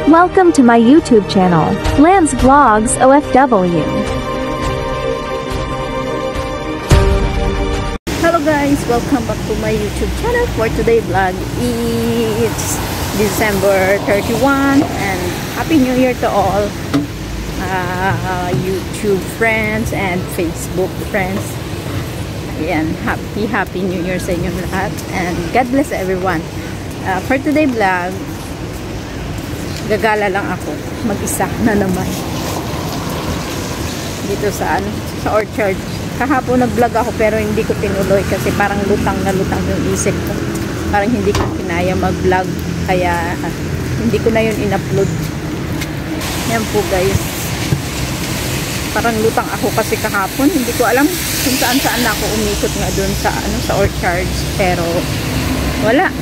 Welcome to my YouTube channel, Lambs Vlogs OFW. Hello guys, welcome back to my YouTube channel. For today's vlog, it's December 31 and Happy New Year to all YouTube friends and Facebook friends. Ayan, Happy New Year sa inyong lahat and God bless everyone. For today's vlog, gagala lang ako mag-isa na naman dito sa orchard. Kahapon nag-vlog ako pero hindi ko tinuloy kasi parang lutang na lutang yung isip ko, parang hindi ko kinaya mag-vlog kaya hindi ko na yun in-upload. Yan po guys, parang lutang ako kasi kahapon hindi ko alam kung saan na ako umikot nga dun sa sa orchard pero wala,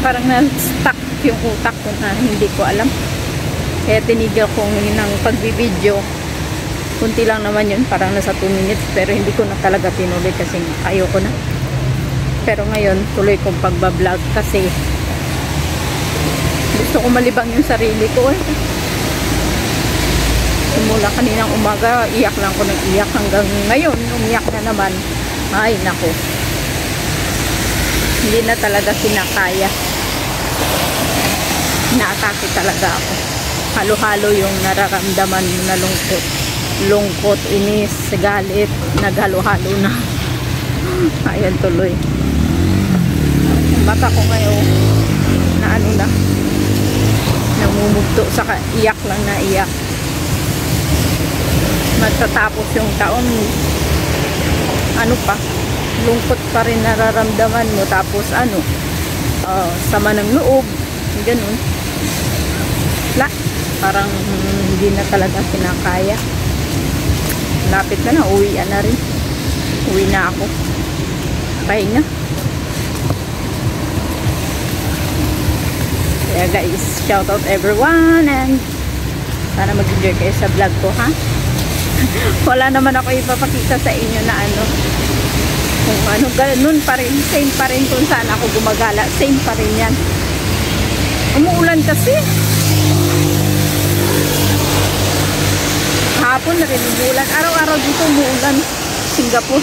parang na-stuck yung utak ko na hindi ko alam. Kaya tinigil ko ng pagbibideo. Kunti lang naman yun, parang nasa 2 minutes. Pero hindi ko na talaga tinuloy kasi ayoko na. Pero ngayon, tuloy kong pagbablog kasi gusto ko malibang yung sarili ko. Simula kaninang umaga, iyak lang ko ng iyak. Hanggang ngayon, umiyak na naman. Ay, nako. Hindi na talaga kinakaya. Naatake talaga ako. Halo-halo yung nararamdaman mo na lungkot, inis, galit, naghalo-halo na. Ayan tuloy. Yung mata ko ngayon na namumugto sa iyak lang na iyak. Matatapos yung taon, lungkot pa rin nararamdaman mo, tapos sama ng loob, ganun. Parang hindi na talaga kinakaya. Lapit na, uwian na rin. Uwi na ako. Pahinga. Kaya guys, shout out everyone and sana mag-enjoy kayo sa vlog ko, ha? Wala naman ako ipapakita sa inyo na kung ganun pa rin, same pa rin kung saan ako gumagala, same pa rin yan. Umuulan kasi. Hapon na rin umuulan. Araw-araw dito umuulan. Singapore.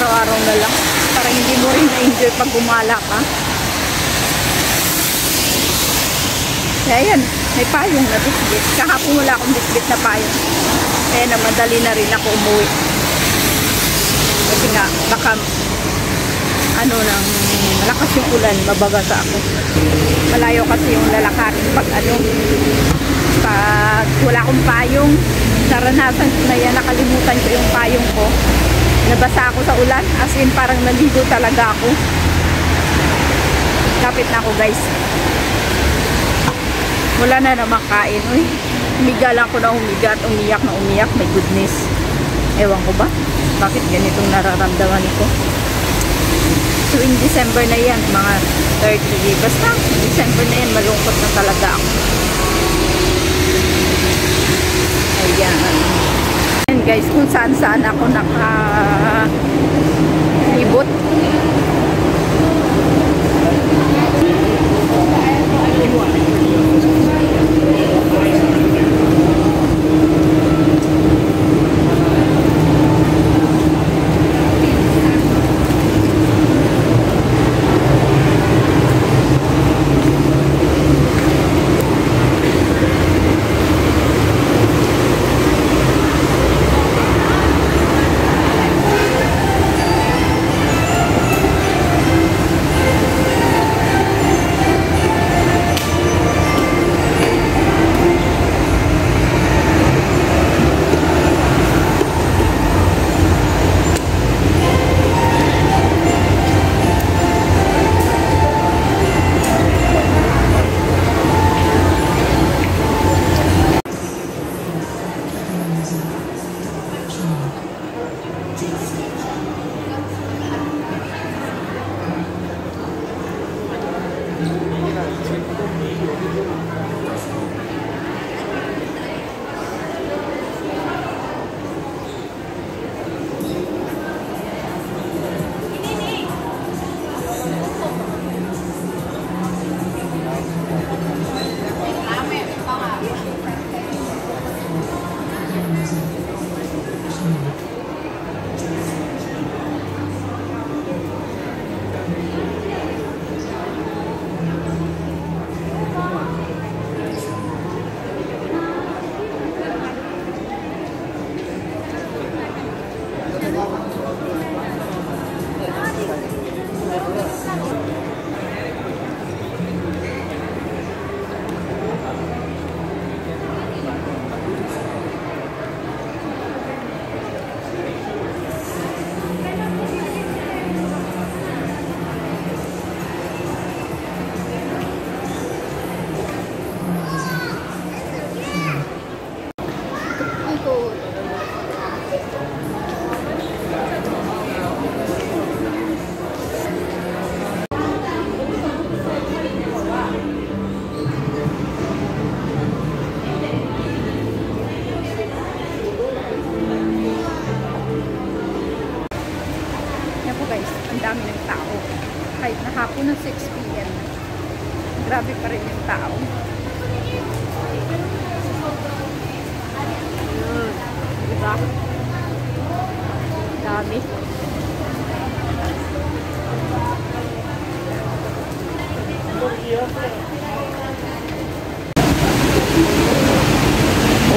Araw-araw na lang. Parang hindi mo rin na-enjoy pag gumala ka. Kaya yan. May payong na bitbit. Kahapon wala akong bitbit na payong. Kaya na madali na rin ako umuwi. Kasi nga, baka malakas yung ulan, mababasa ako. Malayo kasi yung lalakarin pag wala akong payong. Naranasan ko na yan, nakalimutan ko yung payong ko. Nabasa ako sa ulan, as in parang naligo talaga ako. Kapit na ako guys. Wala na naman kain. Uy, humiga lang ko na humiga at umiyak na umiyak. My goodness. Ewan ko ba? Bakit ganitong nararamdaman ko? Tuwing December na yan, mga 30. Basta, December na yan, malungkot na talaga ako. Ayan. Ayan guys, kung saan ako nakalibot. guys, ang dami ng tao. Kahit na hapon ng 6 p.m. Grabe pa rin yung tao. Diba? Dami.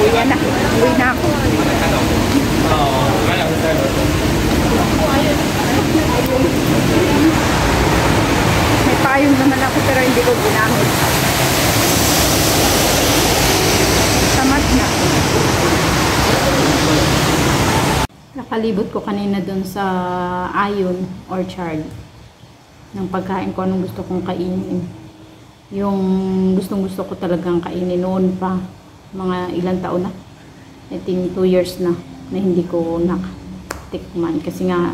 Uwi na. Uwi na ako. May payong naman ako pero hindi ko ginamit. Tamad na. Nakalibot ko kanina dun sa Ion Orchard ng pagkain ko, anong gusto kong kainin. Yung gustong gusto ko talagang kainin noon pa, mga ilang taon na. I think 2 years na hindi ko nakatikman. Kasi nga,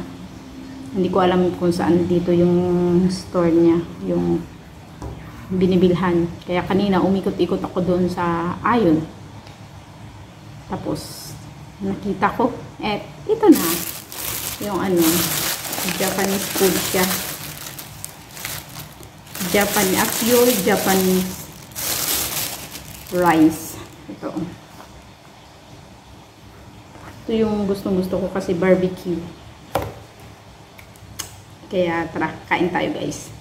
hindi ko alam kung saan dito yung store niya, yung binibilhan. Kaya kanina, umikot-ikot ako doon sa Ion. Tapos, nakita ko, ito na. Yung ano, Japanese food siya. Pure Japanese rice. Ito yung gustong-gusto ko kasi barbecue. Kaya tara, kain tayo guys.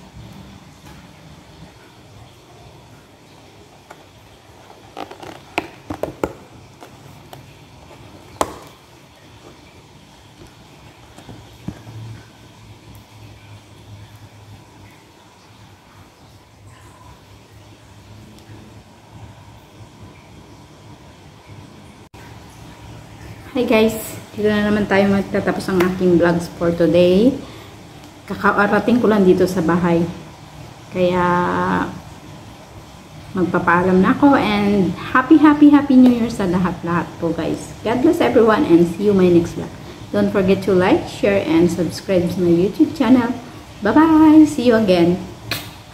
Hi guys, dito na naman tayo magtatapos ang aking vlogs for today. Kakarating ko lang dito sa bahay. Kaya magpapaalam na ako and happy New Year sa lahat-lahat po guys. God bless everyone and see you my next vlog. Don't forget to like, share and subscribe to my YouTube channel. Bye bye! See you again.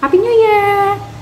Happy New Year!